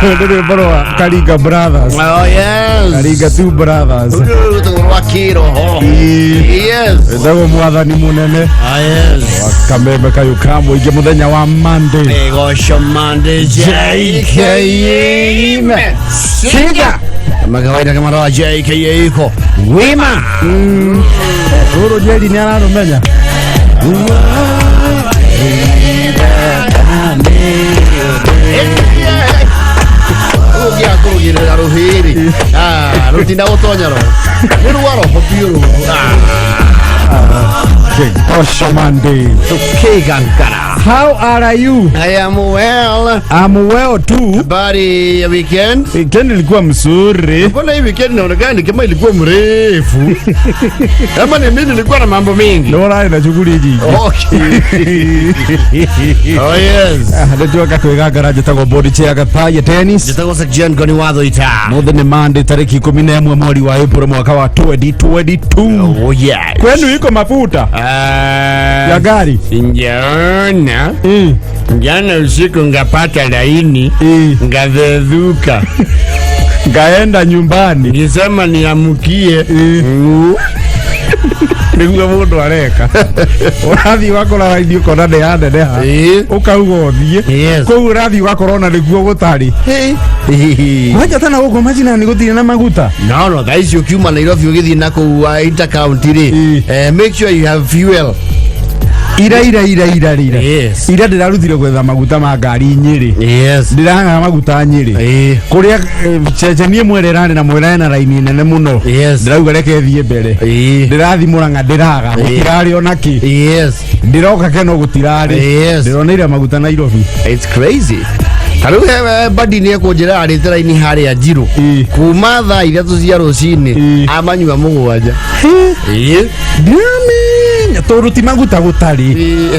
Ndio bora Kalinga Brothers. Oh yes. Kalinga two brothers. Wakiro. Yes. Ndio mwathani munene. Yes. Wakameme kayo kamwe ige muthenya wa Monday. Gosho Monday JKM. Singa. Magawaida kama rawa JKM iko. Wima. Roro jeli ni anarumenya. Kugira rohiri. Rutinda otonyaro. Ruwaro hopiru. Gosho Monday. Kwigangara. How are you? I am well. I'm well too. Bari ya weekend. Weekend ilikuwa mzuri. Mbona hii weekend inaonekana kama ilikuwa mrefu? Kama ni mimi nilikuwa na mambo mengi. Nora ina shughuli nyingi. Okay. Oh yes. Ndio Kwigangara jitagwo body chair gathaye tennis. Jitagwo section goni watho ita. Muthenya Monday tariki 11 mweri wa April mwaka wa 2022. Oh yes. Kwenu iko mafuta? Ya gari. Njana. Jana usiku ngapata laini. Ngaveduka. Ngaenda nyumbani. Nisema niamukie. Niguo mundu areka. Urathi wakora radio kona de ande deha. Ukauga uthie. Kou urathi wakorona niguo gutari. Wacha tana guko majina ni gutire na maguta. No, that is your kiuma Nairobi ugithi na ku intercounty ri. Make sure you have fuel. Ira. Yes. Ira ndiraruthire gwetha maguta ma ngari Nyeri. Yes. Ndiranga maguta Nyeri. Kuria chechenie mwererane na mwerane na raini nene muno. Yes. Ndirauga reke thie mbere. Ndirathi Muranga ndiraga. Gutirari onaki. Yes. Ndiroka keno gutirari. Yes. Ndironira maguta Nairobi. It's crazy. Haruhe badi ni kujira aritera ini hari ya jiru. Kuma thaa 3 cia rucini amanyua mugwanja. Ndiamenya toruti maguta gutari.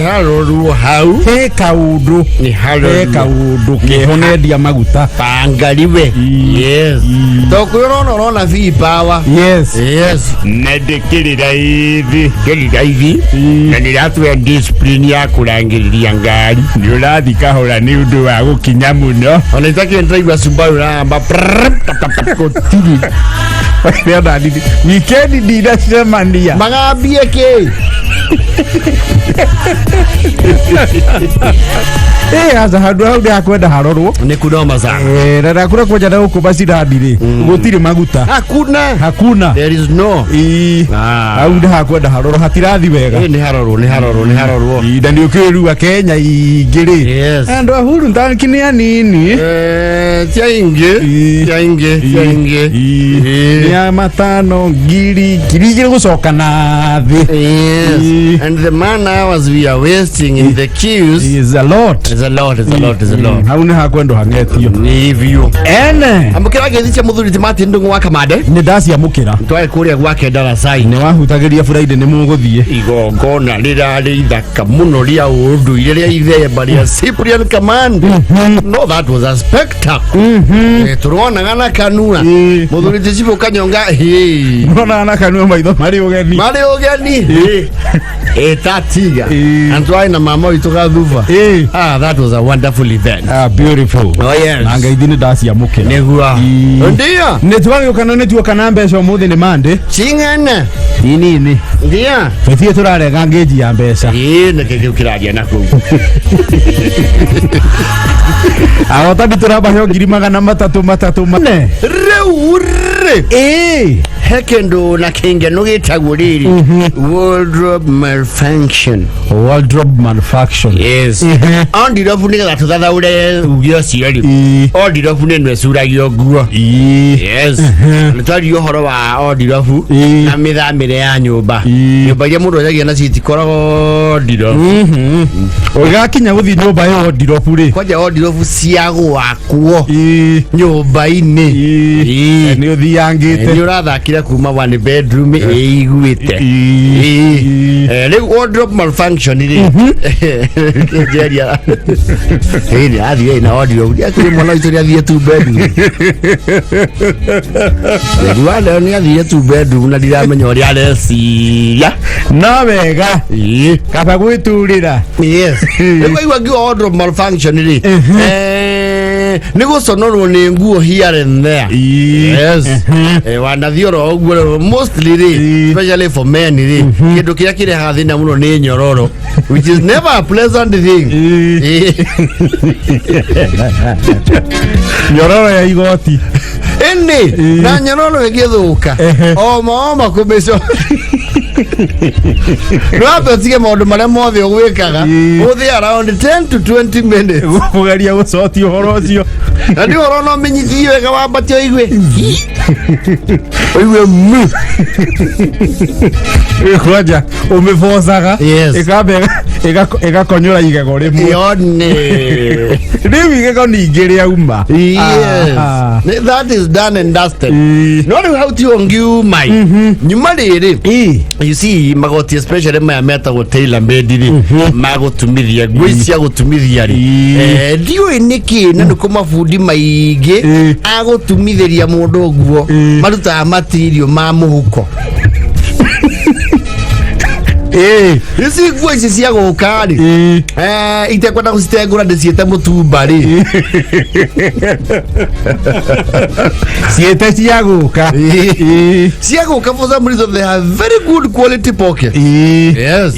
Haroru hau. He kaundu. Ni haroru. He kaundu kihonendia maguta. Pangaliwe. Yes. Tokurona fi power. Yes. Yes. Nadekirira hivi. Kirira hivi. Na niratwe discipline ya kurangiriria ngari. Ni urathi kahora ni undu wa gukinya muno. Ona itaki driver Subaru ramba. Kotiri. Ndio ndidi. Weekend ndida semania. Magambie ke. Asa handu hau ndakwenda harorwo ni kudoma sana rara kura kwa jana huko basi ndadire gutire maguta hakuna there is no au ndakwenda harorwo hatirathi wega ni harorwo ndani ukiruga Kenya igiri ando huru ndakini anini tiainge ya matano giri gucoka na thi and the man hours we are wasting in the queues is a lot. Hauna hakwendo hangetio. Ni hivyo. Ene. Amukira gezicha muthuri timati ndungu wa kamade. Ni dasi amukira. Twae kuria gwake darasai. Ni wahutagiria Friday ni muguthie. Igongona rirari ithaka muno ria undu iria ithemba ria Cyprian Command. No, that was a spectacle. Turona ngana kanua. Muthuri ticibo kanyonga. Turona ngana kanua maitho mari ugeni. Tatiga. And twae na mama ituga thuva. That was a wonderful event. Beautiful. Oh yes. Anga idini dasi ya mukira. Negua. Ndio. Netuoka na mbeca umuthi ni Monday. Chingana. Nini. Ndio. Fetie turarega ngeji ya mbeca. Neke ukiraria nako. Awota bituraba yo girimagana matatu mane. Reure. Hekendo na kenge no gitagwo riri. Wardrobe malfunction. Yes. Ondirofu ni gatatu thathaure ugio ciori. Ondirofu ni nwecuragio guo. Yes. Nitwari uhoro wa ondirofu na mithamire ya nyumba. Nyumba ya mundu ajagia na citi koragwo ondirofu. Ugakinya guthi nyumba yo ondirofu ri. Kwaja ondirofu ciagwo akwo. Nyumba-ini. Ni uthiangite. Ni urathakire kuma one bedroom iguite. Riu wardrobe malfunction ri. Nigeria. Ni athie na audio. Akiri mwana itori athie two bedroom. Wale ni athie two bedroom na ndiramenya uri areciria. No wega. Kaba gwiturira. Yes. Igwa wardrobe malfunction ri. Nigo sonorwo ni nguo here and there. Yes. Wanathioro oguo mostly especially for men kindu kiria kireha thina muno ni nyororo, which is never a pleasant thing. Nyororo ya igoti na nyororo igithuka oma kumeco Robo tige maundu maria mothe ugwikaga uthi around 10 to 20 minutes ugeria gucoti uhoro ucio na ndi uhoro no menyithie wega wambatio igwe mu ikwaja umefosaga igakonyora igego rimwe yone riu igego ningiri auma. That is done and dusted. Not how to ngiumai nyuma riri. You see magoti especially maya metagwo tailor made ri magutumithia ngwisia gutumithia ri ndio niki na nduko mafundi maingi agutumithiria mundu nguo maruta material ma muhuko. Isi nguo ici cia guka ri itekwenda gucitengura ndiciete mutumba ri ciete cia guka for some reason they have very good quality pocket. Yes.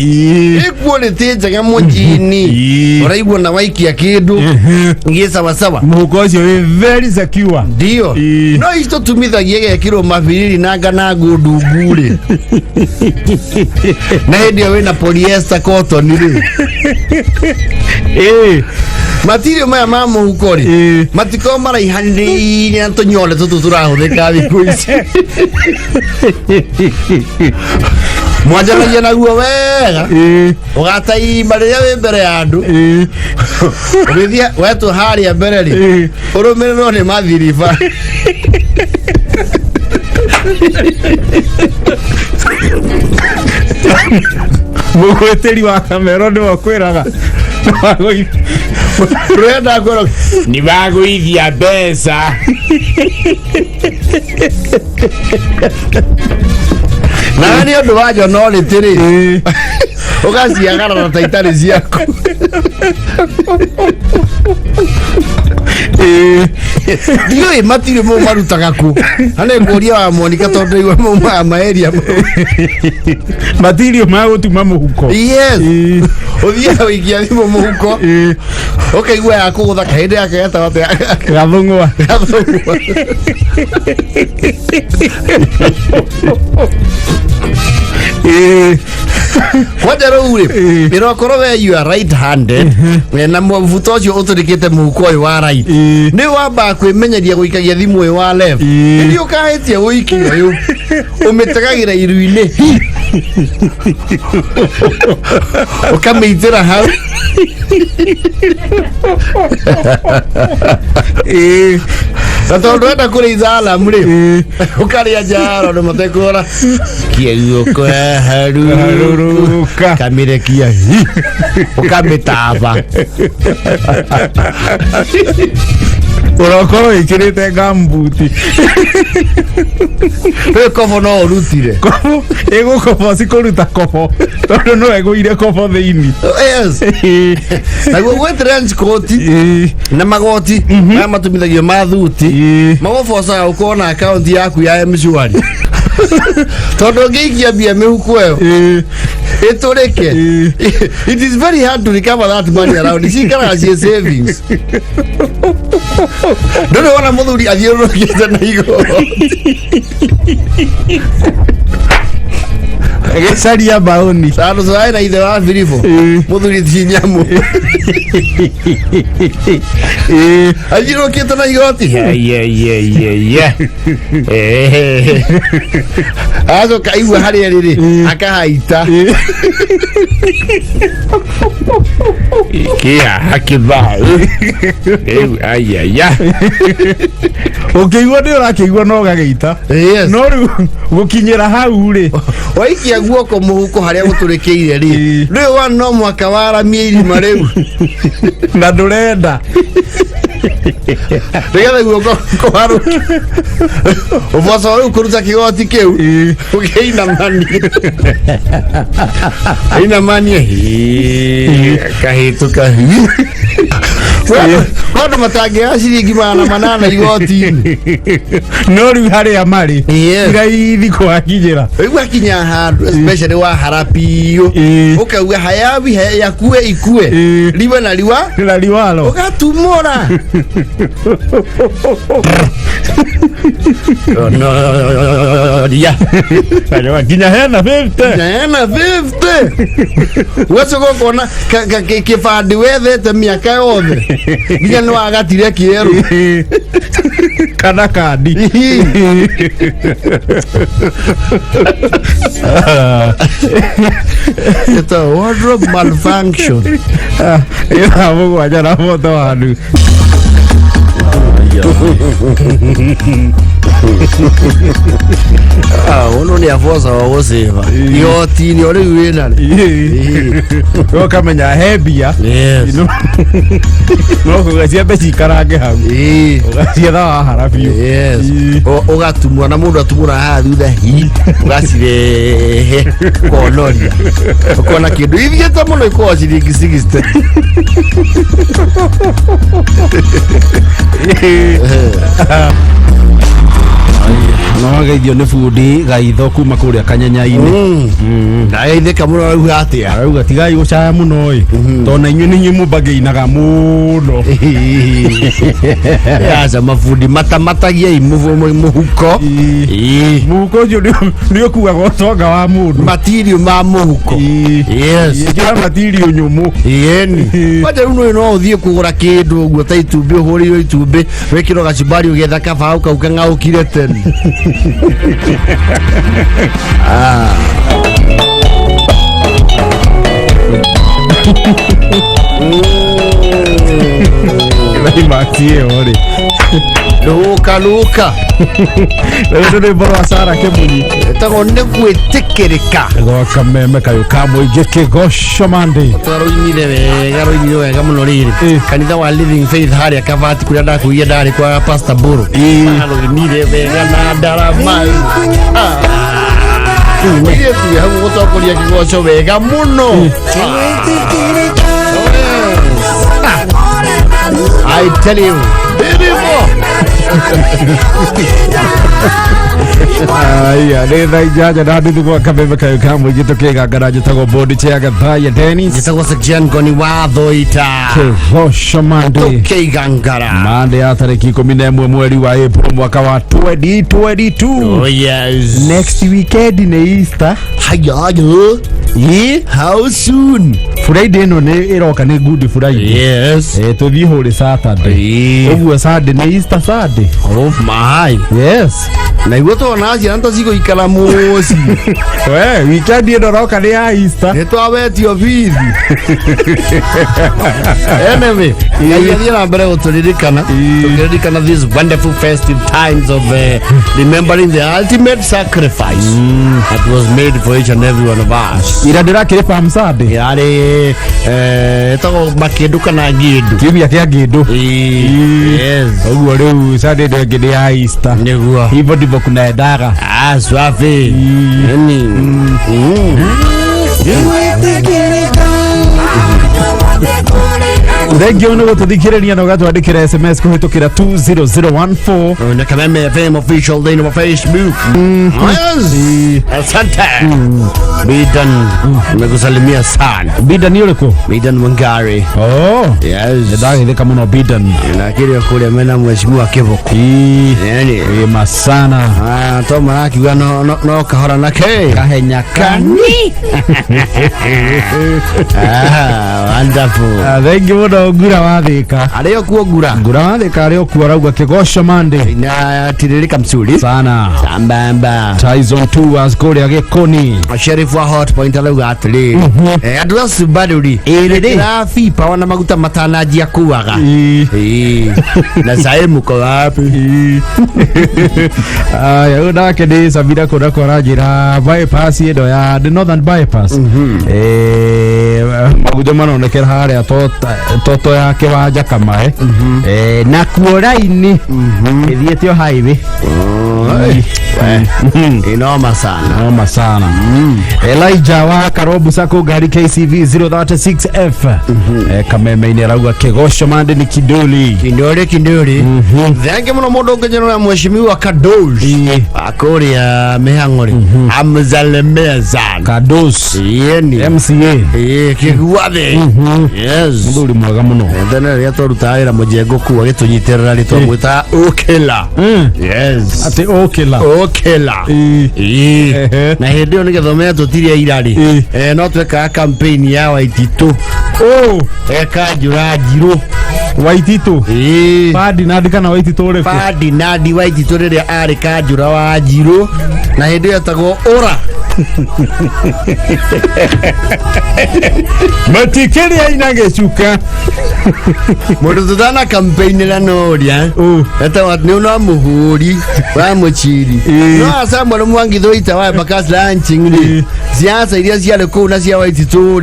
Quality njega munjini uraigua na waikia kindu ngie sawa sawa muhuko ucio very secure. Ndio no isto tumithagia gekirwo mabiriri na ngana ngundu ngure na ndio we na polyester cotton ri material maya ma muhuko ri matiko maraihani na tonyole tutu turahuthika thiku ici mwajanagia naguo wega ugataimba riria wi mbere ya andu urithia wetu haria mbere ri urumiriro ni mathiriba mugweteri wa kamera ni wakwiraga renda ngoro ni baguithia mbeca na ni undu wajo no ritiri ugaciagara na taitari ciaku ndio matire mo marutaga ku ane ngoria wa monika tondu iwe mo ma area material ma gutuma muhuko. Yes. Uthia wikia thimo muhuko okay gwe akugutha kahinde yake gatagathe gathungwa What are you doing? You are right-handed. Na mvuto ucio uturikite muhuko uyu wa right. Ni wamba kwimenyeria guikagia thimu uyu wa left. Ndio kahetie guikia uyu. Umetagagira iruine. Ukameitira hau. Na tondu enda kuriitha alamu ri ukaria njaro ni mutekura kiuko haruruka kamire kia ukamitava urokoro ikirite gambuti kobo no urutire kobo ego kobo sikuruta kobo tondu no eguire kobo thiini. Yes. Na gwe trench coat na magoti na matumithagio ma thuti magoboca ukona account yaku ya mshwari tondu ngiikia bia mihuko yo iturike. It is very hard to recover that money around. She can have savings. Don't want to muthuri athiurukiite na igoti Gesaria baoni. Sano sai na ithe wa virivo. Muthuri tinyamu. Athiurukiite na igoti. Yeah. Azo kaigua haria riri akahaita. Kia akiba. Ayaya. Ukigwa ndio rakigwa no gageita. Yes. No gukinyira hau ri. Waikia guoko muhuko haria guturikiire ri. Riu wa no mwaka wara mieri mariu. Na ndurenda. Regetha guoko kwaro. Uboso ukuruta kigoti keu. Ugeina mani. Ina mani. Kahituka. Kwado matangia ciringi manana igoti. No riu hari amari. Ngai kwa kijira. Igwa kinya handu especially wa harapio. Ukauga hayabi yakue ikue. Liwe na liwalo. Ugatumora. No dia. Ayo kinya hena 50. Hena 50. Wacho gokona kifandi wethete miaka yothe. Nginya no agatire kieru. Kana kandi. It's a wardrobe malfunction. Ina mungu ajana moto wanu. Uno ni afosa wawoseva. Yoti ni ole wina. Yo kamenya hebia. Yes. No kugacia beci karange hau. Ugacia tha harapio. Yes. Ugatumwa na mundu atumura ha thutha hi. Ugacire konoria. Ukona kindu ithiete muno iko ciringi 60. No geithio ni fundi gaitho kuma kuria kanyanya-ini. Ndaitheka muno rau atia. Rau atigai gucaya muno oi. Tona inyu ni nyimu bageinaga muno. Yaza mafundi matamatagia muhuko. Muhuko ucio ni ukuga gotonga wa mundu. Material ma muhuko. Yes. Kira material nyumu. Yeni. Wada runo no uthie kugura kindu uguo ta itumbi uhuriyo itumbi wekiro gacibari ugetha kabau kauka ngaukire tene. Matie ore. Luka. Ndio bora sara kemunyi. Tago ne gwetekereka. Go kameme kayo kamo igeke gosho mande. Taro nyire wega muno riri. Kanitha wa Living Faith hari akavati kuria ndakuia ndari kwa Pastor Buru. Hano nyire wega na ndarama. Niye tu hapo gutokoria kigoco wega muno. I tell you, Aya, nenda ijaja na ndu kwa kameme kayo kamo igitoke gagara jitago bodi cheaga thaya Dennis. Jitago section goni watho ita. Gosho mande. Kwigangara. Mande ya tariki 11 mwezi wa April mwaka wa 2022. Oh yes. Next weekend ni Easter. Hayo. How soon? Friday no ne iroka ne good Friday. Yes. Tuthi hore Saturday. Oguo Sunday ne Easter Sunday. Oh my. Yes. Na igotwo na njira ntazigo ikala muci. Weekend iroka ne ya Easter. Nitwabetio bithi. Anyway, yathia na mbere guturirikana these wonderful festive times of remembering the ultimate sacrifice that was made for each and every one of us. Ira ndirakire Palm Sunday. Yari tago makinduka na ngindu. Kibia kia ngindu. Yes. Oguo riu Sunday ndio ngide ya Easter. Niguo. Hivyo ndivyo kunaendaga. Swafi. Nini? Thengio nä gå tå thikä na å gatwandä kä ra SMS kå hä tå kä ra 20014 na Kameme FM official thä wa Facebook. Asante Bidan, nimekusalimia sana. Bidan ni å rä kå? Bidan Wangari. Yes. Ndagä thä ka må no Bidan na kä rä a kå rä a mena mheshimiwa Kiboko. Yani masana to marakiuga no kahora na ke kahenya kani. Wonderful. Thengi må no ngura wa thä ka arä o kuo ngura wa thä ka arä o kuo rauga kä goco mande na tirirä ka msuri sana sambamba Tyson Tours kå rä a gä kå ni Sheriff wa Hot Point arauga atiriri andå acio mbaruri ĩrĩ fipa wana maguta matananjia kuaga na sai muko wapi. Aya unake ni Sabira kona kora njira bypass ĩno ya the northern bypass maguta manaonekera harĩa mtoto yake waja kamae na kuoraini ithiete highway inoma sana Elijah wa Karobu Sako gari KCV 036F kameme ineraugwa kegosho mande ni kidoli thange muno mundu ngenyero ya mheshimiwa Kadosh akoria mehangori amzalemezana Kados yeni MCA kiguathe yes nduri mwega muno ndana ria torutaira mujengo kuwa gitunyitirira ritwa mwita okela yes ate okela na hindi oni githomea tutiria irari no tweka campaign ya Waititu eka njiro Waititu Ferdinand kana Waititu ore Ferdinand Waititu riria ari kanjura wa njiro na hindi yatagwo ora matikeri aina gechuka mundu tutana campaign la noria eta wat ni no muhuri wa muchiri no asa mwana mwangi thoita wa bakas launching ni siasa ilia ziale kwa na sia Waititu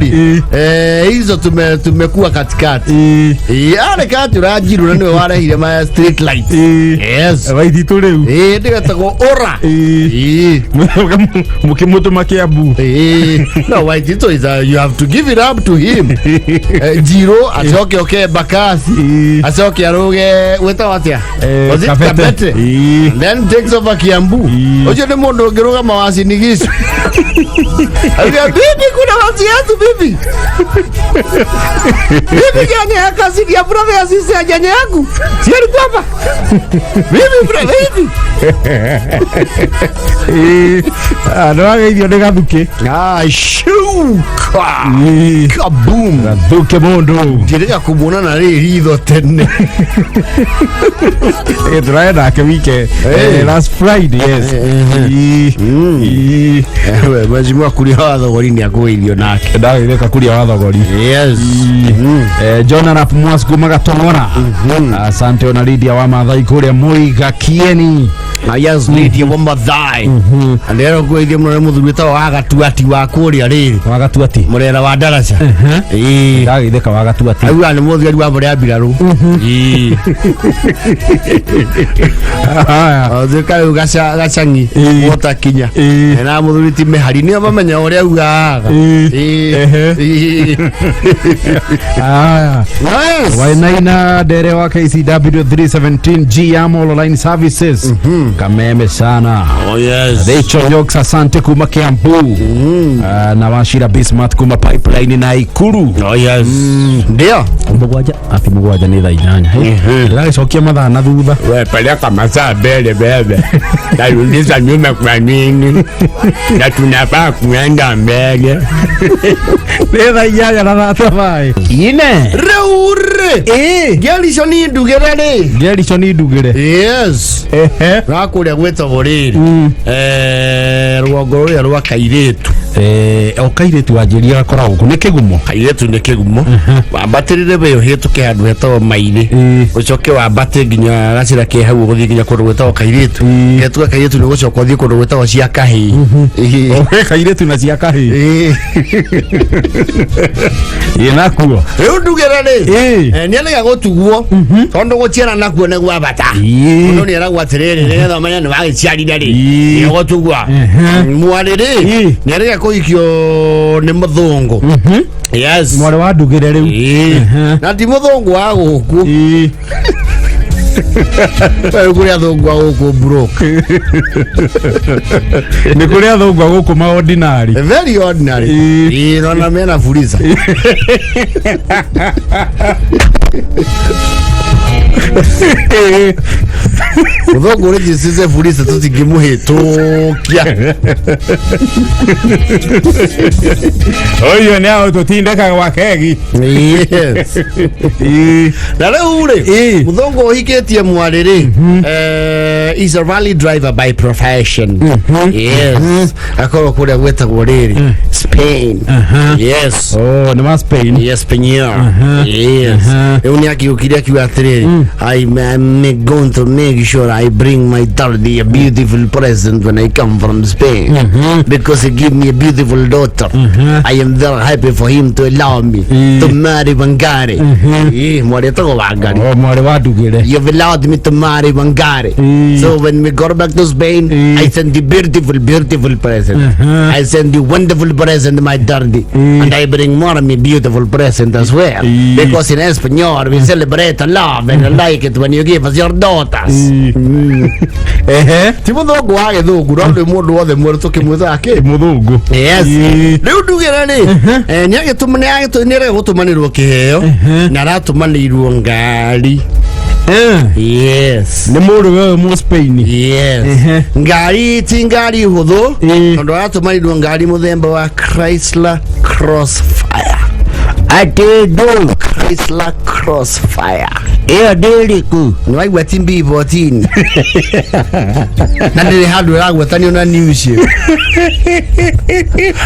hizo tumekuwa katikati ale kati rajiru na niwe wale ile ma street light yes Waititu leo ndio yatagwo ora mukimuto makiabu no Waititu is you have to give it up to him jiro asoke bakasi asoke aroge weta watia kapete then takes over Kiambu ojo ni mundu ngiruga mawasi nigisu alivyo bibi kuna wasi yetu bibi gani hakasi ya brother ya sisi ajanya yangu siari kwapa bibi brother bibi ndo ageithio ni gathuki shuka kaboom gathuki mundu ndirega kumwona na ritho tene turaenda ke wike last Friday yes mheshimiwa kuria wa thogori ni agwithio nake ndagitheka kuria wa thogori yes John Rap Mwas kuma Gatongora asante ona Lydia wa Mathai kuria Muiga Kieni yes Lydia wa Mathai andero gwithio muno muthurita wa gatuati wa kuria riri wa gatuati murera wa Daraca ndagitheka wa gatuati ayu ni muthuri wa muria biraru azeka gachangi wota kinya na muthuri ti mehari ni amenya uria ugaga Wainaina dere wa KCW 317 GM online services kameme sana yes Rachel Yoks asante kuma Kiambu na Washira Bismarck kuma pipeline na Ikuru yes ndio mugwaja ni thainanya ndiracokia mathaa na thutha we peleka masaa mbele bebe narudisha nyuma kwa nini na tunafaa kuenda mbele ni thainanya na thabai ine reure Gelicho ni ndugire yes rakuria gweta goriri rwongo rwa kairetu okairetu anjiria gakora guku ni kigumo kairetu ni kigumo wambatirire beyo hituke handu hetagwo maire ucoke wambate nginya gacira ke hau guthii nginya kundu gwetagwo kairetu getuka kairetu ni gucoka uthii kundu gwetagwo cia kahi kairetu na cia kahi nakuo riu ndugire ri ni anaga gutuguo tondu guciara nakuo ni gwa bata mundu ni aragwa atiriri nigetha umenya ni wagiciarire ri ni gutugua mwariri ni araga kuikio ni muthungu yes mware wa ndugire riu na ti muthungu wa guku kuria thungu wa guku broke ni kuria thungu wa guku ma ordinary very ordinary na mena fuliza muthungu uri jisize fuliza tutingimuhitukia oyo ni ao tutindeka wa kegi yes na riu ri muthungu uhikitie mwariri is a rally driver by profession yes akoro kuria gwetagwo riri Spain yes ni ma Spain yes Spain yes riu ni akiukiria kiwa atiriri I'm going to make sure I bring my daddy a beautiful present when I come from Spain, because he gave me a beautiful daughter. I am very happy for him to allow me to marry Wangari. You've allowed me to marry Wangari. So when we go back to Spain, I send you beautiful present. I send you wonderful present, my daddy, and I bring more of me beautiful present as well, because in Espanol we celebrate love and like it when you give us your daughters. Timothugu wa githungu ndo ndi mundu wothe mweru tukimwithake muthungu. Yes. Riu ndugera ni ni agitumanire gutumanirwo kiheo na aratumanirwo ngari. Yes. Ni mundu wewe mu Spain. Yes. Ngari ti ngari huthu ndo aratumanirwo ngari muthemba wa Chrysler Crossfire. Atedo Chrysler Crossfire. Deliku. Nwaigwa timbi 14. Na ndiri handu ragwetanio na new shape.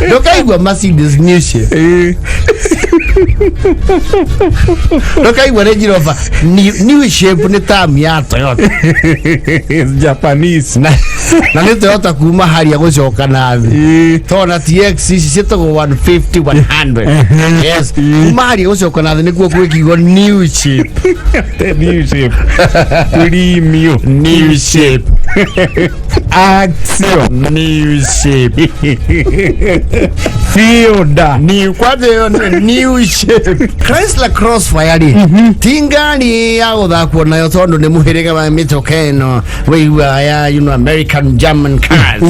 Ndokaigwa Mercedes new shape. Ndokaigwa Range Rover new shape ni tamu ya Toyota. Japanese. Na ni Toyota kuma hari ya gucoka nathi. Tona TX citagwo 150 100. Yes. Kuma hari ya gucoka nathi niguo gwikigwo new shape. New shape. Premium. New shape. Action. New shape. Fielder. New kwanza new shape. Chrysler Crossfire ri. Tingani ya guthakwo nayo tondu ni muhiriga wa mitokeno. We ya American German cars.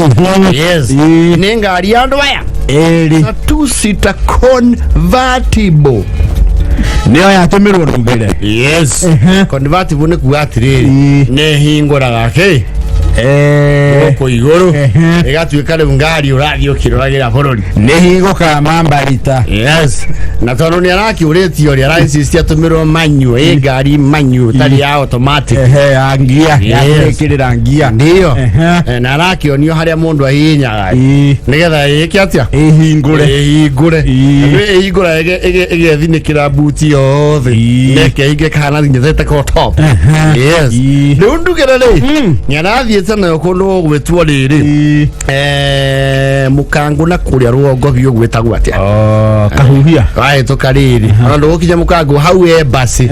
Yes. Ni ngari ya andu aya. A two-seater convertible. Niyo yatumirwo ndugire. Yes. Convertible ni kuga atiriri ne hinguraga ke ko igoro egatuika riu ngari urathio kiruragira bururi ni hinguka mambarita. Yes. Na tondu ni arakiuritio ri araisistia tumirwo manyu ngari manyu tari ya automatic angia yakirira ngia ndio na arakionio haria mundu ahinyaga nigetha iki atia ihingure egethinikira buti yothe neke ige kana thinyete ko top. Yes. Riu ndugire ri nyarathiete nayo kundu gwitwo riri mukangu na kuria ruongo biu gwitagwo atia kahuhia ai tukariri andu gukinya mukangu hau embassy.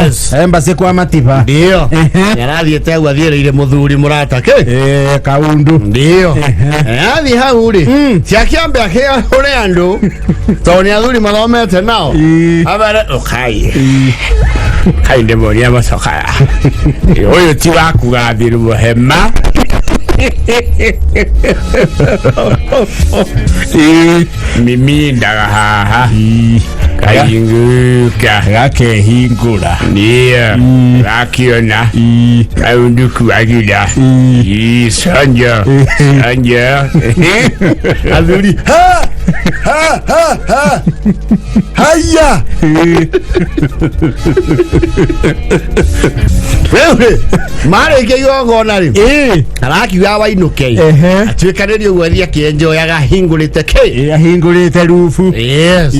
Yes. Embassy kwa Matiba. Ndio nyarathiete hau athiereire muthuri murata ke kaundu. Ndio athi hau ri ciakiambe akia uri andu toni athuri mathomete nao abare ukai kainde moria macoka uyu ti wakugathirwo hema mimi ndaga haha kayinguka gakehingura niya gakiona kaunduku agida sanja athuri ha haya wewe mare ke yogona ri araki ya wainuke atwikanirio gwethi akienjoyaga hingurite ke ahingurite rufu. Yes.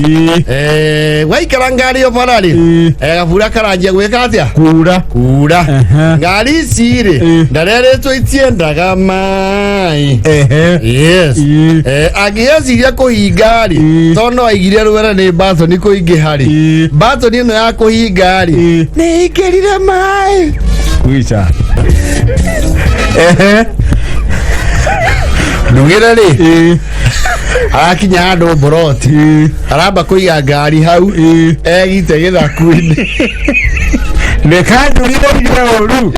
Waikara ngari yo parari gabura karanjia gwika atia kura ngari ciri ndareretwo itiendaga mai. Yes. Agiaciria kuhingari tono aigire rwera ni bato ni kuingihari bato ni no ya kuhingari ni ikirire mai kuicha ndugire ri arakinya handu boroti aramba kuiga ngari hau egite githaku-ini nekandurire uru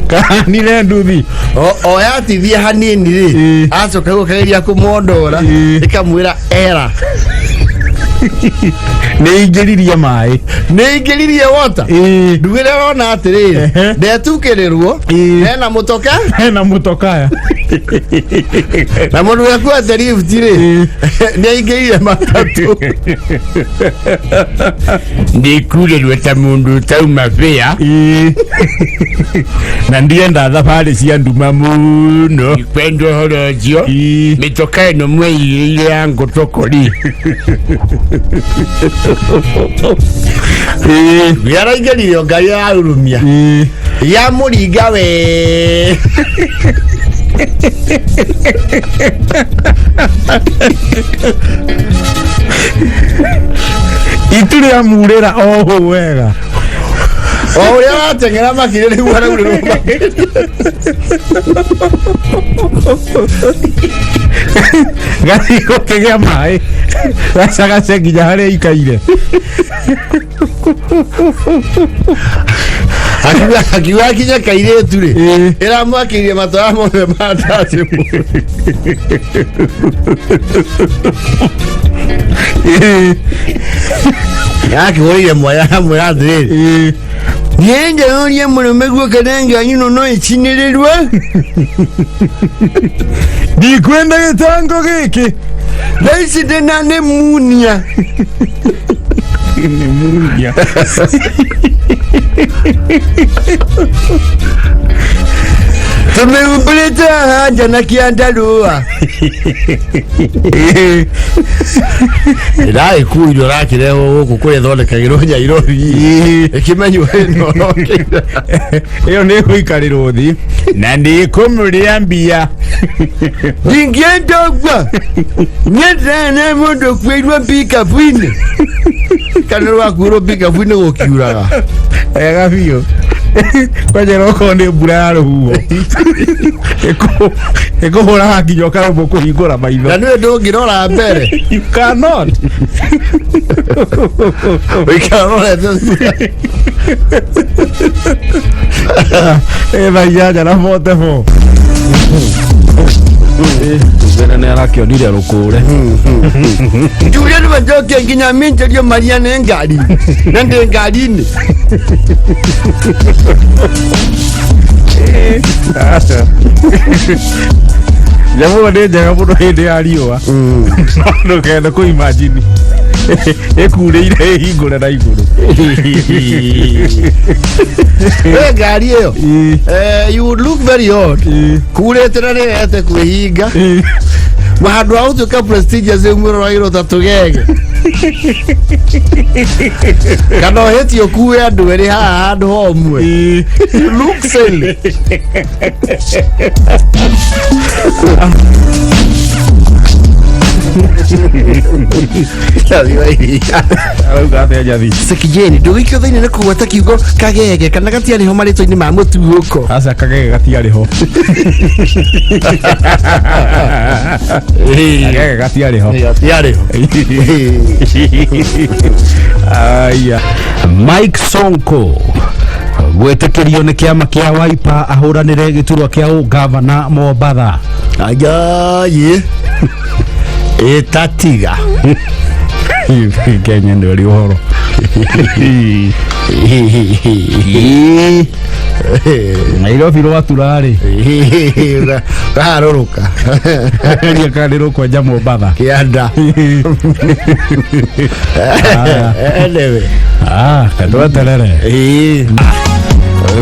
kanire nduthi o yatithie hanini ri acoka gukageria kumondora ikamwira era Neingiririe mai. Neingiririe wota. Ndugire rona atiriri. Ndetukirirwo. Hena mutoka. Hena mutoka. Na mundu yaku atelift ri. Neingiririe matatu. Ndikurirwe ta mundu tauma bia. Na ndienda thabari cia nduma muno. Ikwendo horojo. Mitoka ino mwei ile yangu tokori. Yara ingeri yo gari ya urumia. Ya muringa we. Ituri amurera oho wega. Oh, ya tengera makire ni wara uri. Gari ko kegea mai. Saga seginya hare ikaire. Akiwa kinya kaire turi. Era mwakire matara mo matatu. Yaki wori moya ndiri. Yenge onye murume gwo kanenge anyuno no ichinererwa. Ndikwenda gitango giki. Laisi dena ne munia. Munia. Tumeumbuleta haja na kiandalua. Ila ikuyo raki leo kukule dhole kagironya irobi. Ekimenyu eno. Iyo ni kuikariro thi na ndi kumuriambia. Ningienda gwa. Nyeta na mondo kwirwa pika fine. Kanwa kuro pika fine gokiuraga. Ega biyo. Kwaje roko ni buraro huo. Eko hora hakinyo karabo kuhingura maitho. Na niwe ndungirora mbere. You cannot. We cannot. Vaya na mote ho. Zena ne arakionire rukure. Julia ni bajoke nginya minje ryo Maria ne ngari. Nande ngari ni. Jamu ne jaga muno hindi ya riwa. No kenda ku imagine. Ekureire hingure na iguru. Ngari iyo. You would look very odd. Kure terane ete kuhinga. Mahandu auto ka prestigious umuro wa iro tatugege. Kano heti okuwe andu eri haha andu homwe. Look silly. Sekijeni ndugikio thini ne kuwata kiugo kagege kana gatiari ho marito ini ma mutu guko asa kagege gatiari ho kagege gatiari ho aya Mike Sonko gwetekerio ni kiama kia Wiper ahuranire giturwa kia ugavana Mombatha ayaye etatiga Kenya ndio lihoro Nairobi ro aturari kaharuruka ni kaniro kwa ja Mombatha kianda elewe kadwa terere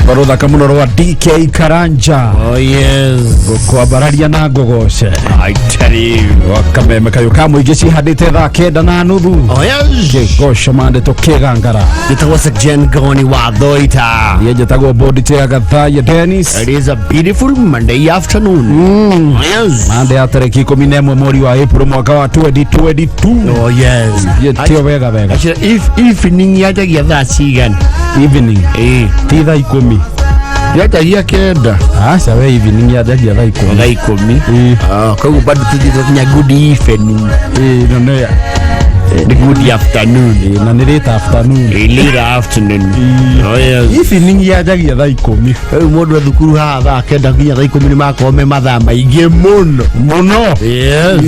Barotha kamuno wa DK Karanja. Oh yes. Kwa bararia na ngogoshe. I tell you. Wakameme kayo kamu igeci hadite tha kenda na nuthu. Oh yes. Gosho mande to Kwigangara. Gitawasa Jen Goni wa Doita. Yeje tago body te agatha ya Dennis. It is a beautiful Monday afternoon. Yes. Mande atareki 11 mwezi wa April mwaka wa 2022. Oh yes. Yetio vega vega. Actually evening yaje githa cigan. Evening. Titha 10. Yatagia kenda. Sawa evening yaje githa 10. Tha 10. Kwa bado tukinya good evening. No ya. The good afternoon. Na ni late afternoon. Late afternoon. Oh yes. Evening yajagia thaa 10. Mundu thukuru haha thaa kenda nginya thaa 10 ni makome mathaa maingi muno. Yes.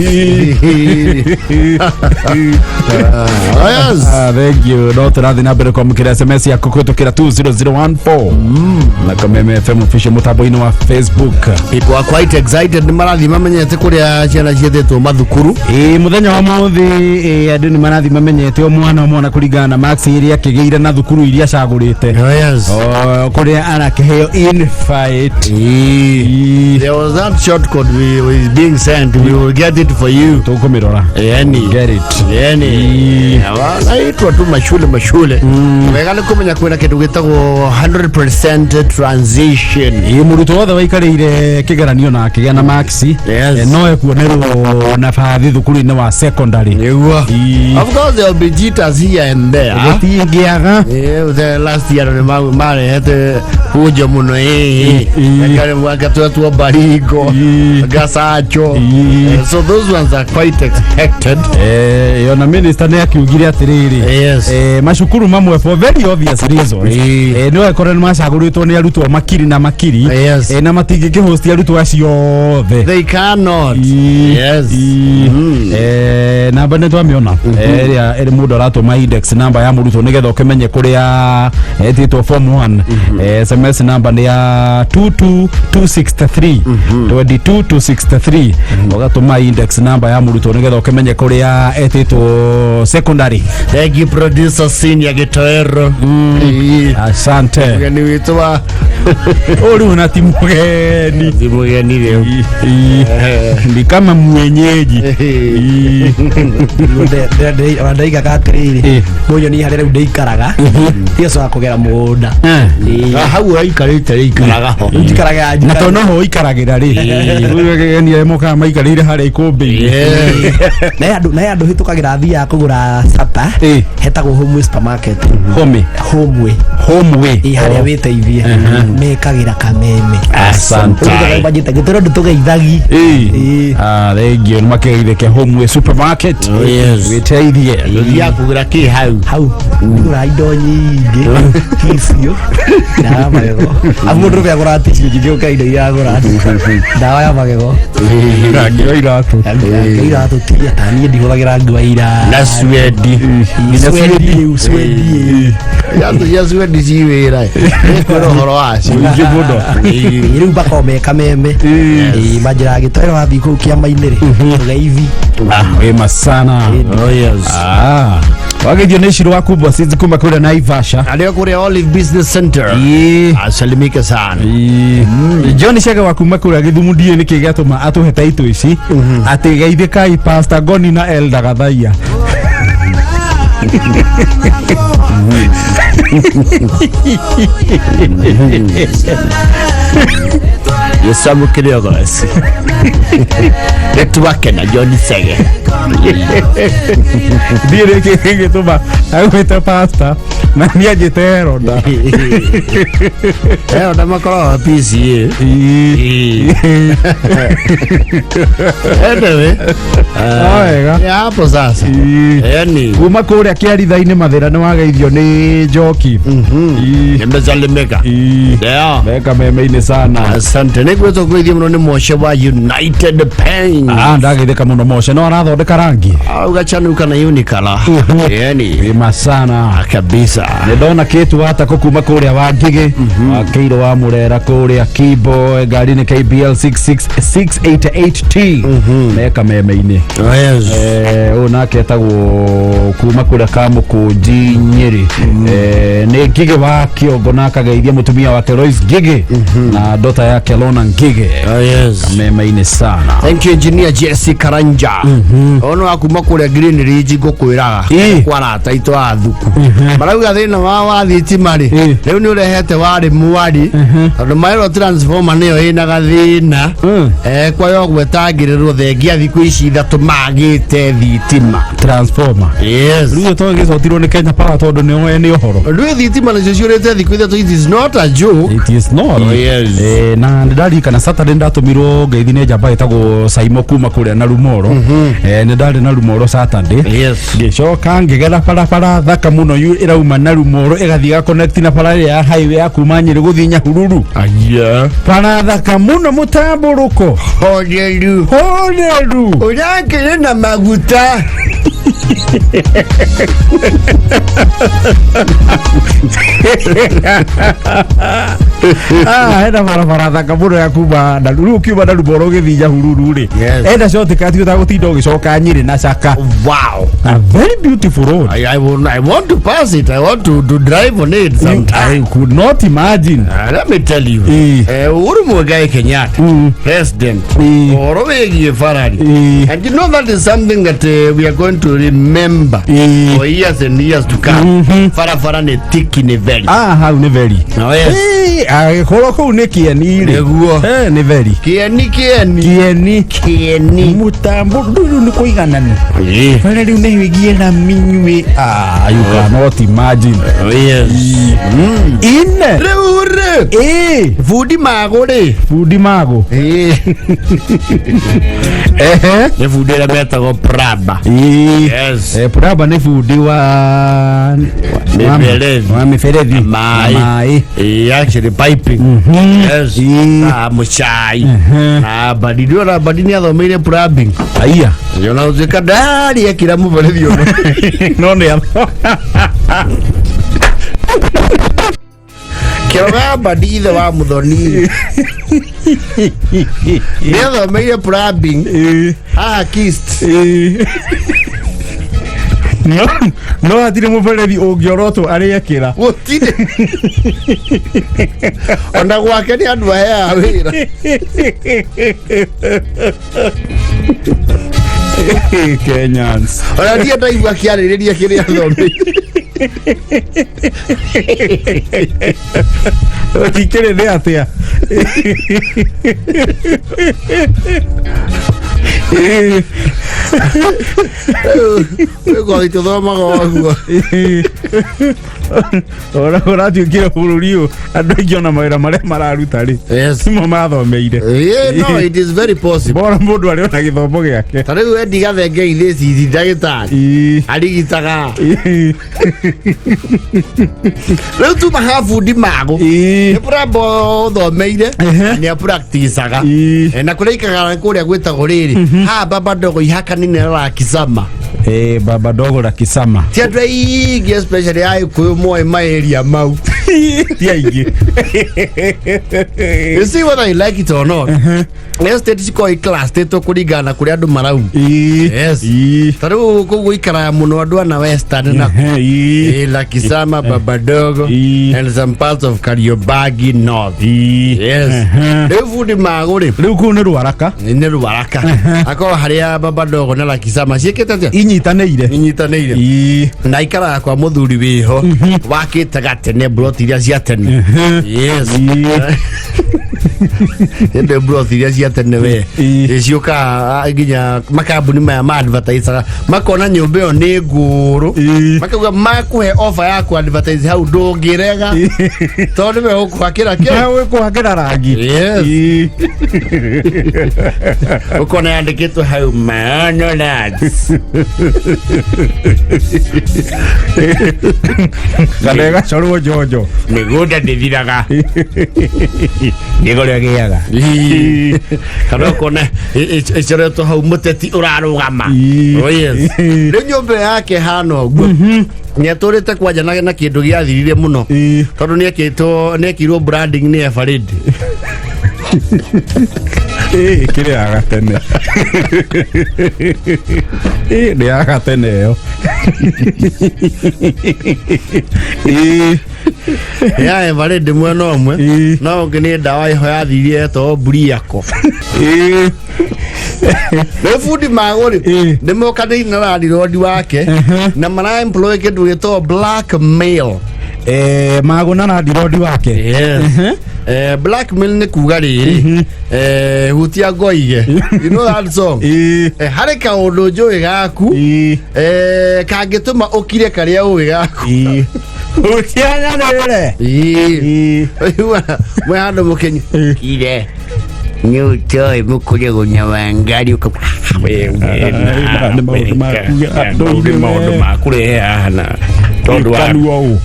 Oh yes. Thank you. No turathi na mbere kwamukira SMS ya kukutukira 20014 na Kameme FM official mutambo-ini wa Facebook. People are quite excited ni marathi mamenyete kuria ciana ciethetwo mathukuru. Muthenya wa muthi andu ni marathi mamenyete o mwana kuringana na marks iria kigeire na thukuru iria cagurite. Oh yes. Kuria anakiheo invite. There was that shortcode we being sent. We will get it for you. Tukumirora. Get it. Naitwa tu mashule. Wegane kumenya kwina kindu gitagwo 100% transition. Muruto wothe waikarire kigeranio na kigea na marks. No ekuonerwo na bathi thukuru-ini wa secondary. Of course there will be jitters here and there. The last year ni marehete hujo muno kare mwaka tu barigo gasacho. So those ones are quite expected. Yona minister ne akiugire atiriri. Mashukuru mamwe for very obvious reasons. No ekorene macaguritwo ni arutwo makiri na makiri. Na matingi kihosti arutwo acio the. They cannot. Namba ne twamiona. Eri mundu aratuma index number ya murutwo nigetha ukimenye kuria etitwo form 1. SMS number ni ya 22263 22263 ugatuma index number ya murutwo nigetha ukimenye kuria etitwo secondary. Thank you producer senior Gitoero. Asante. Mugeni witu wa uri una timugeni leo. Ni kama mwenyeji. Ndaiga katiriri munyo ni harire ndeikaraga yeso akugera munda hau aikarite ikaraga ho ikaraga na tono ho ikaragira ri ni emoka maikarire hare ikumbi na andu hitukagira thia kugura sapa hetagwo home supermarket home haria witeithie mekagira kameme. Asante bajeta gitoro ndutugeithagi thank you makeithie ke home supermarket witeithie ya kugura ki hau kugura indo nyingi kisio dawa magego amundu be agura tisio nyingi ukaida ya agura dawa ya magego iratu tia tani ndihuragira ngwaira na swedi ya swedi jiwira ekoro horo waci jibudo riu bakome kameme majira gitoero wathi ku kiama-ini ri tugeithi masana. Wagethio ni Shiro waku bosses kuma kule Naivasha. Alio kule Olive Business Center. Asalimika sana. John Shega waku makura githumudie ni kigatuma atuhe taito ici. Atigeithie kai Pastor Goni na Elda Gathaia. Yesamu kidogo basi. Letu wake na John Sege. Dire que toma agüita pasta na ni ajitero da ona makoro PC ya hapo sasa yani kuma kuria kiaritha-ini mathira ni wageithio ni Njoki nimezalimeka ndio beka meme-ini sana. Asante nigweto gwithio muno ni Moshe wa United Paint. Ndagithika muno Moshe no arathondeka rangi ugachanuka na unikala yani masana kabisa. Ndona kitu hata kuma kuria wa Ngige Keiro wa Murera kuria Kibo gari ni KBL 688T meka meme-ini. Ona ketagwo kuma kuria Kamukunji Nyeri ni Ngige wa Kiongo na akageithia mutumia wake Royce Ngige na dota yake Lona Ngige meme-ini sana. Thank you engineer Jesse Karanja. Ono akuma kuria Green Ridge ngokwiraga kwara taito athuku marauga thina wa thitimari riu ni urehete wari mwari tondu mairo transformer niyo ina gathina kwa yo gwetangirirwo thengia thiku ici ithatu magite thitima transformer riu to gicotirwo ni Kenya Power tondu ni uhoro riu thitima nicio ciurite thiku ithatu. It is not a joke. It is not. Na ndari ndari kana Saturday ndatumirwo ngeithine njamba itagwo Saimo kuma kuria na Rumoro ni ndari na Rumoro Saturday ngicoka ngigera bara thaka muno irauma na Rumoro igathia connect na bara ya highway ya kuma Nyeri guthi Nyahururu bara thaka muno mutamburuko horeru urakire na maguta hena bara thaka muno ya kuma na Rumoro na Rumoro githi Nyahururu ri enda shortcut utagutinda ugicoka Nyeri na Chaka. Wow, a very beautiful road. I want to pass it. I want to drive on it sometime. I could not imagine. Let me tell you. Uhuru Muigai Kenyatta, president, Orowegi Ferrari. And you know that is something that we are going to remember for years and years to come. Farafara ne tiki ne veri. How ne veri? Oh yes. Koloko ne kieni. Ne veri. Kieni. Mutambo dulu ni kuiganani. Ferrari ne wigie na minywe. You cannot imagine. Oh yes. In. Fudi mago de. Fudi mago. Ne fudi la beta go Praba. Yes. Praba ne fudi wa miferevi. Mai. Actually piping. Yes. Muchai. Badini athomire Prabing. Aya. Yona uzeka dari ya kila muferevi yono. No ne. Kiroga badithe wa muthoni netho meire Prabing kist no atire muferevi ungioroto ariekira gutire ona gwake ni andu aya wira Kenyans ona ndiye ndaigua kiaririria kiria thomire Kikere ne atia. Ego ito thoma go. Ora tuikire bururiu andu ingiona mawira maria mararuta ri. Simo mathomeire. No, it is very possible. Bora mundu ari ona githomo giake. Tariu endi gathenge itheci ndagitari. Arigitaga. Riu tu mahafundi mago. Ni Prabo thomeire ni practiceaga. Na kureikaga kuria gwitagwo riri. Ha baba dogo ihaka nini la Kisama. Baba dogo la Kisama. Ti andu aingi especially ai kuyu moe maeria mau. You see whether I like it or not. Yes, state ko class teto kuringana kuria andu marau. Yes. Taru kugu ikara muno andu na Western na. La Kisama, Baba Dogo and some parts of Kariobangi North. Yes. Efundi magore. Riu ku ni Ruaraka. Ni Ruaraka. Ako haria Baba Dogo na La Kisama ciekete atia? Inyitaneire. Na ikara kwa muthuri wiho wakitaga tene broti iria cia tene. Yes. Ende broti iria cia tene we. Icioka nginya makambuni maya ma advertise makona nyumba yo ni nguru. Makauga makuhe offer ya ku advertise hau ndungirega. Tondu we ukuhakira ke. We kuhakira rangi. Yes. Ukona yandikitwo hau McDonald's. Galega chorwo jojo. Migunda ndithiraga. Nigore giaga. Kana kona icoretwo hau muteti urarugama. Oh yes. Riu nyumba yake hano guo. Nyaturite kwanja na kindu giathirire muno. Tondu niekirwo branding ni Eveready. Kire agatene. Ni agatene yo. Ya Eveready mwena omwe. No ngini ndawa iho yathirie to Buriako. Fundi magori ndimokani na radi wake na mara employ kindu gito blackmail. Magona na dirodi wake. Yes. Blackmail ni kuga riri. Hutia goige. You know that song? Hare ka undu njui gaku. Kangituma ukire karia uwi gaku. Hutia na rere. We handu mukenyu. Kire. Nyutoe mukuria gunyawangari maundu makureana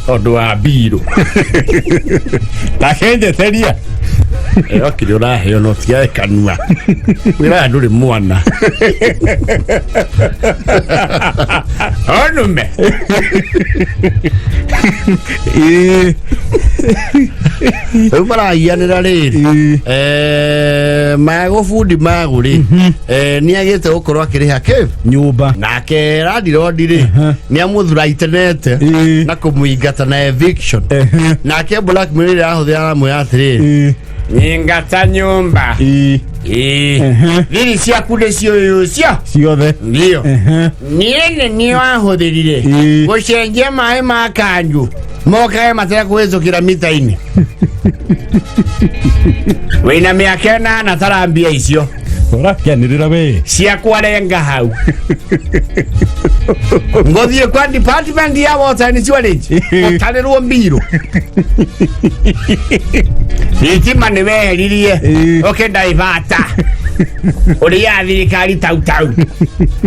tondu wa mbirũ nakenjeteria okire ũraheo no tiae kanua wĩra ndũrĩ mwana onume rĩu maragianĩra rĩrĩ magũbundi magũ rĩ nĩ agĩte gũkorwo akĩrĩha kĩ nyũmba nake randirodi rĩ nĩ amũthuraitenete na kũmũingata na eviction nake blackmail rĩrĩ ahũthĩra ramwe atĩrĩrĩ nyingata nyumba thiri ciaku nĩ ciũyũcio ciothe ndio niĩ nĩ wahũthĩrire gũcenjia maĩ ma kanju mokae matera kũhĩtũkĩra mita-inĩ wĩna mĩaka ĩnana tarambia icio ũrakianĩrĩra we ciakwa renga hau ngũthiĩ kwa department ya water and sewerage ũtarĩrwo mbirũ thitima nĩ weheririe ũkĩndaivata ũrĩa thirikari tautau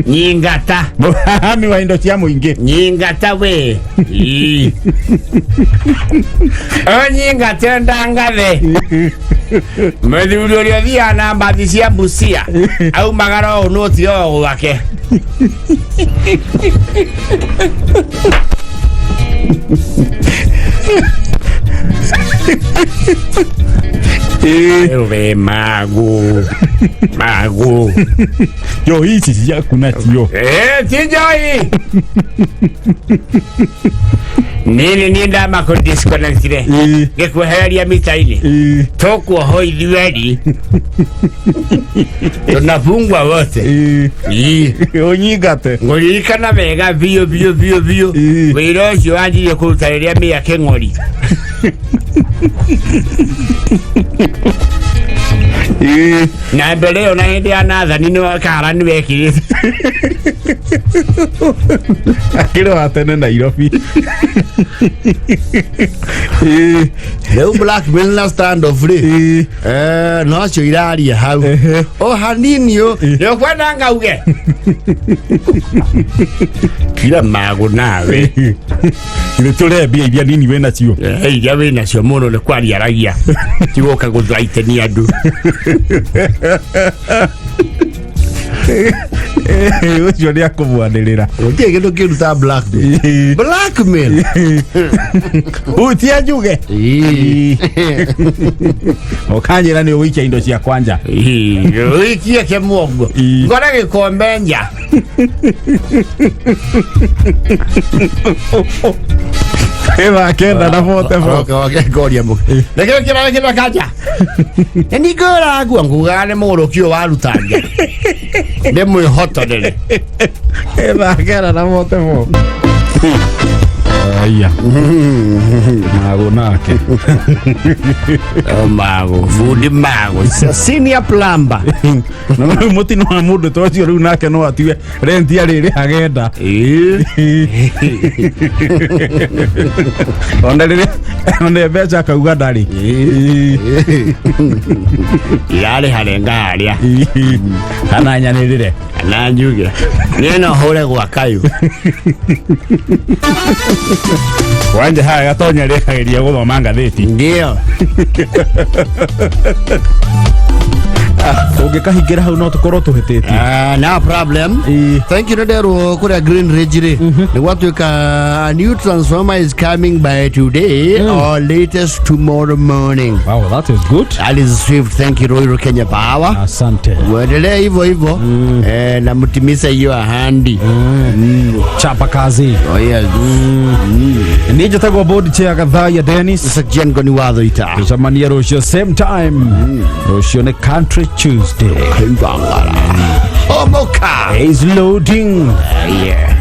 nyingata mũhami wa indo cia mũingĩ nyingata we nyingata ndangathe mũthuri ũrĩa ũthiaga na mbathi cia Busia aumagara ũũ nũti o gwake ewe magu yo hizi ciaku nacio tijoi nini nienda makondisconnectire ngĩkwehereria mita-inĩ tũkuoho ithuerĩ tunafungwa wote ũnyingate ngũririkana wega biũ wĩra ũcio wanjirie kũruta rĩrĩa mĩaka ng'ori na mbere ĩyo na hĩndĩ ya nathani nĩ kara nĩ wekirĩte akĩrĩ wa tene Nairobi rĩu blackmail na standoff rĩ no cio iraria hau o hanini nĩ ũkwenda ngauge kira magu nawe nĩ tũrembia iria nini wĩ nacio iria wĩ nacio mũno nĩ kwariaragia tigũka gũthraitania andũ ũcio nĩ akũmwanĩrĩra gũtirĩ kĩndũ kĩruta blackmail utia njuge ũkanjĩra nĩ ũgũikia indo cia kwanja ũikie kĩmuongo ngore gĩkombe nja ĩba kenda na bote ngoria mũke rekeo kĩra kanja nĩ ngoragua ngugaga nĩ mũgũrũki ũyũ waruta nja nĩ mwĩhotorere ĩba kenda na bote bo aya mago nake mago fundi mago senior plumber na mutino wa mundu tocio riu nake no atiwe renti arĩrĩ agenda onda rĩrĩ ona mbeca kauga ndarĩ yarĩ harenga harĩa kana nyanĩrĩre kana njuge niĩ no hũre gwa kayũ wanje haya gatonya rĩkagĩria gũthoma ngathĩti ndio ũngĩkahingĩra hau no tũkorwo tũhĩtĩtie no problem thank you nderwo kũrĩa Green Ridge rĩ nĩ gwatuĩka a new transformer is coming by today or latest tomorrow morning. Wow, that is good. That is swift. Thank you Royal Kenya Power. Asante. Muendelee hivyo hivyo na mtimize hiyo ahadi. Chapa kazi. Oh yes. Nije tagwa board chair kadhaa ya Dennis. Sajengo ni watho ita. Tutamania rosho same time. Rosho ne country Tuesday. Kwigangara. Omoka is loading. Yeah.